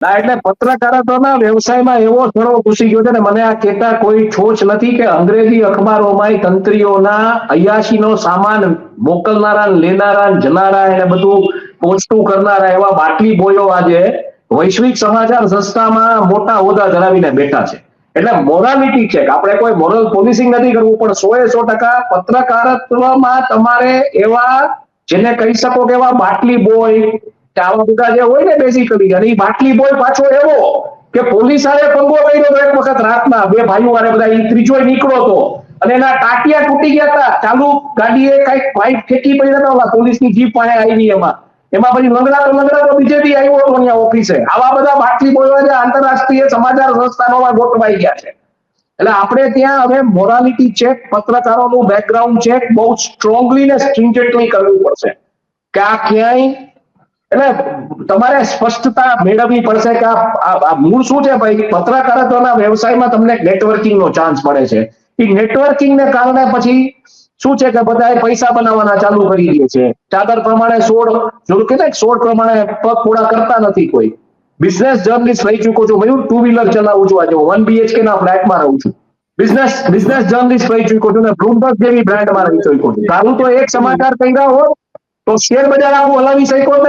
ના, એટલે પત્રકારત્વના વ્યવસાયમાં એવો થોડો ઘૂસી ગયો છે ને, મને આ કહેતા કોઈ છોછ નથી કે અંગ્રેજી અખબારોમાં તંત્રીઓના અયાશીનો સામાન મોકલનારા, લેનારા, જનારા, એને બધું પહોંચતું કરનારા એવા બાટલી બોયો આજે વૈશ્વિક સમાચાર સંસ્થામાં મોટા હોદ્દા ધરાવીને બેઠા છે. એટલે મોરાલિટી છે કે આપણે કોઈ મોરલ પોલિસિંગ નથી કરવું, પણ 100% પત્રકારત્વમાં તમારે એવા જેને કહી શકો કે એવા બાટલી બોય કે આવા બધા જે હોય ને બેઝિકલી, અને એ બાટલી બોય પાછો એવો કે પોલીસ આરે પંગો કર્યો એક વખત રાતના બે ભાઈઓ આરે બધા, એ ત્રીજો નીકળો તો અને એના ટાટિયા તૂટી ગયા હતા, ચાલુ ગાડીએ કઈક પાઇપ ફેંકી પડ્યા હતા, ઓલા પોલીસની જીપ પાસે આવી એમાં પછી લંગડાતો બીજેપી આવ્યો હતો અહીંયા ઓફિસે. આવા બધા બાટલી બોયવા જે આંતરરાષ્ટ્રીય સમાચાર સંસ્થાનોમાં ગોઠવાઈ ગયા છે. એટલે આપણે ત્યાં હવે મોરાલિટી ચેક, પત્રકારોનું બેકગ્રાઉન્ડ ચેક બહુ સ્ટ્રોંગલી ને સ્ટ્રિંજન્ટલી કરવું પડશે કે આ ક્યાંય, એટલે તમારે સ્પષ્ટતા મેળવવી પડશે કે આ મૂળ શું છે ભાઈ. પત્રકારત્વના વ્યવસાયમાં તમને નેટવર્કિંગનો ચાન્સ મળે છે. એ નેટવર્કિંગને કારણે પછી શું છે કે બધા પૈસા બનાવવાના ચાલુ કરી દે છે. ચાદર પ્રમાણે 16 પ્રમાણે પગ પૂરા કરતા નથી કોઈ. બિઝનેસ જર્નલિસ્ટ રહી ચૂકો છું, હું 2 વ્હીલર ચલાવું છું, આજે 1 BHK ના ફ્લેટમાં રહું છું. બિઝનેસ જર્નલિસ્ટ રહી ચૂકો છું ને બ્લૂમબર્ગ જેવી બ્રાન્ડમાં રહી ચૂકો છું. તારું તો એક સમાચાર કર્યા હોત તો શેર બજાર આખું હલાવી શક્યો